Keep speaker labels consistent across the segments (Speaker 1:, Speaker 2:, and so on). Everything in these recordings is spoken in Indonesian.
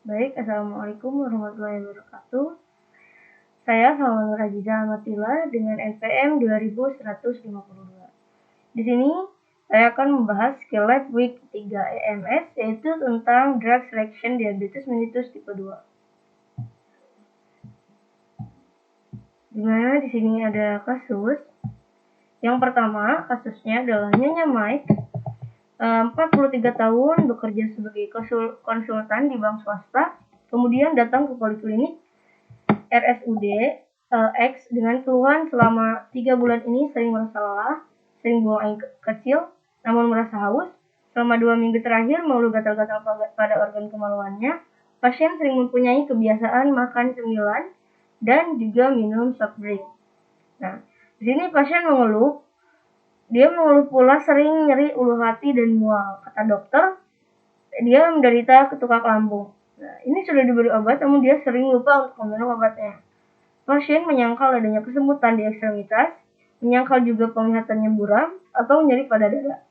Speaker 1: Baik, Assalamualaikum warahmatullahi wabarakatuh. Saya Salman Nurhajijah Amatila dengan NPM 2152. Di sini saya akan membahas skill lab week 3 EMS, yaitu tentang drug selection diabetes mellitus tipe 2. Dimana di sini ada kasus. Yang pertama, kasusnya adalah Nyonya Mike, 43 tahun, bekerja sebagai konsultan di bank swasta, kemudian datang ke poliklinik RSUD X dengan keluhan selama 3 bulan ini sering merasa lelah, sering buang air kecil, namun merasa haus. Selama 2 minggu terakhir mengeluh gatal-gatal pada organ kemaluannya. Pasien sering mempunyai kebiasaan makan cemilan dan juga minum soft drink. Nah, di sini pasien dia mengeluh pula sering nyeri ulu hati dan mual. Kata dokter, dia menderita ketukak lambung. Nah, ini sudah diberi obat, namun dia sering lupa untuk meminum obatnya. Pasien menyangkal adanya kesemutan di ekstremitas, menyangkal juga penglihatannya buram atau nyeri pada dada.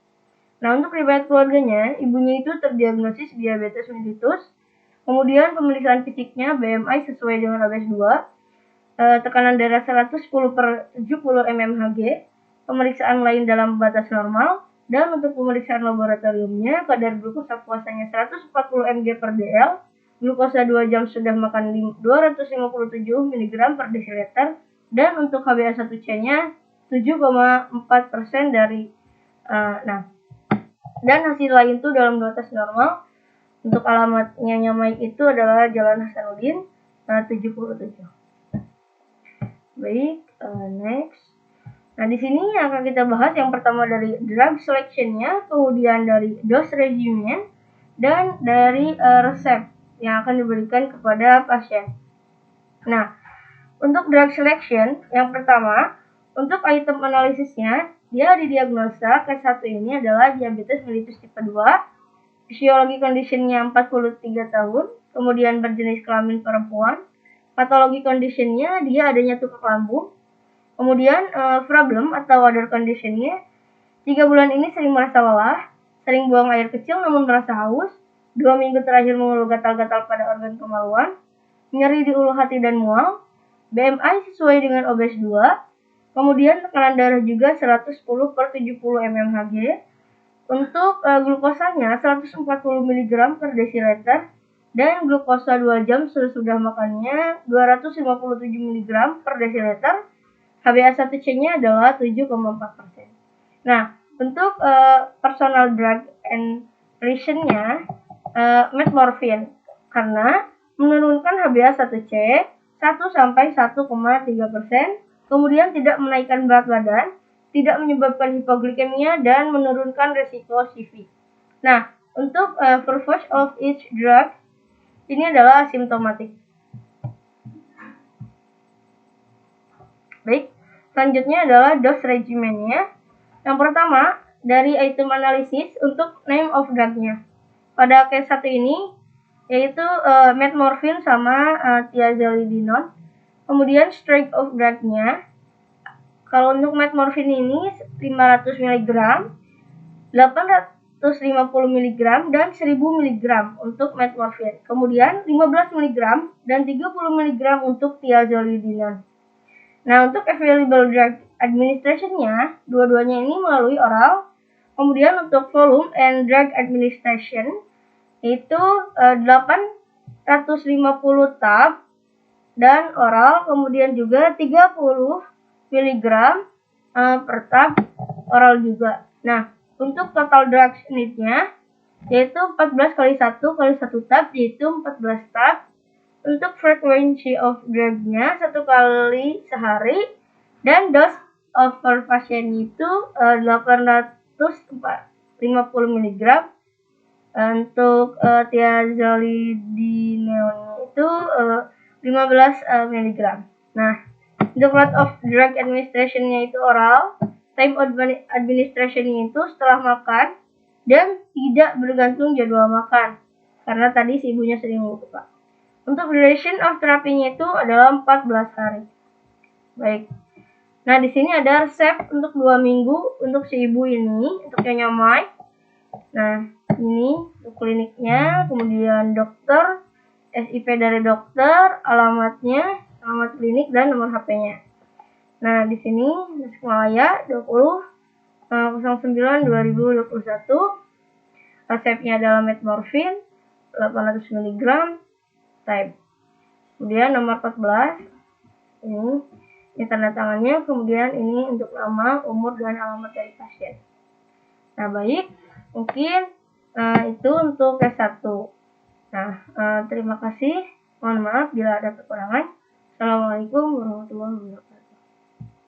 Speaker 1: Nah, untuk riwayat keluarganya, ibunya itu terdiagnosis diabetes mellitus, kemudian pemeriksaan fisiknya BMI sesuai dengan OBES 2, tekanan darah 110/70 mmHg, pemeriksaan lain dalam batas normal, dan untuk pemeriksaan laboratoriumnya kadar glukosa puasanya 140 mg per dl, glukosa 2 jam sudah makan 257 mg per desiliter, dan untuk HbA1c-nya 7,4% dari dan hasil lain itu dalam batas normal. Untuk alamatnya Nyamai itu adalah Jalan Hasanuddin 77. Baik, next. Nah, di sini akan kita bahas yang pertama dari drug selection-nya, kemudian dari dose regimen, dan dari resep yang akan diberikan kepada pasien. Nah, untuk drug selection, yang pertama, untuk item analisisnya, dia didiagnosa case 1 ini adalah diabetes mellitus tipe 2, fisiologi condition-nya 43 tahun, kemudian berjenis kelamin perempuan, patologi condition-nya dia adanya tukak lambung, kemudian problem atau other condition-nya 3 bulan ini sering merasa lelah, sering buang air kecil namun merasa haus, 2 minggu terakhir mengeluh gatal-gatal pada organ kemaluan, nyeri di ulu hati dan mual, BMI sesuai dengan OBES 2, kemudian tekanan darah juga 110/70 mmHg, untuk glukosanya 140 mg per desiliter, dan glukosa 2 jam sesudah makannya 257 mg per desiliter, HbA1c-nya adalah 7,4%. Nah, untuk personal drug and ration-nya metmorfin, karena menurunkan HbA1c 1-1,3%, kemudian tidak menaikkan berat badan, tidak menyebabkan hipoglikemia, dan menurunkan resiko CV. Nah, untuk purpose of each drug ini adalah asimptomatik. Baik, selanjutnya adalah dose regimennya. Yang pertama, dari item analisis untuk name of drug-nya. Pada case 1 ini, yaitu metmorfin sama thiazolidinone. Kemudian strength of drug-nya, kalau untuk metmorfin ini 500 mg, 850 mg, dan 1000 mg untuk metmorfin. Kemudian 15 mg dan 30 mg untuk thiazolidinone. Nah, untuk available drug administration-nya, dua-duanya ini melalui oral. Kemudian untuk volume and drug administration, itu 850 tab dan oral, kemudian juga 30 mg per tab oral juga. Nah, untuk total drug need-nya, yaitu 14 kali 1 kali 1 tab, yaitu 14 tab. Untuk frequency of drug-nya 1 kali sehari, dan dose of per pasien itu 850 mg. Untuk thiazolidinone itu 15 mg. Nah, untuk route of drug administration-nya itu oral, time administration-nya itu setelah makan, dan tidak bergantung jadwal makan, karena tadi si ibunya sering lupa. Untuk duration of terapinya itu adalah 14 hari. Baik. Nah, di sini ada resep untuk 2 minggu untuk si ibu ini, untuk Nyonya Mike. Nah, ini untuk kliniknya, kemudian dokter, SIP dari dokter, alamatnya, alamat klinik, dan nomor HP-nya. Nah, di sini Tasikmalaya 20/09/2021. Resepnya adalah metmorfin 800 mg type. Kemudian nomor 14 ini tanda tangannya, kemudian ini untuk nama, umur, dan alamat dari pasien. Nah, baik, mungkin itu untuk S1. Nah, terima kasih. Mohon maaf bila ada kekurangan. Assalamualaikum warahmatullahi wabarakatuh.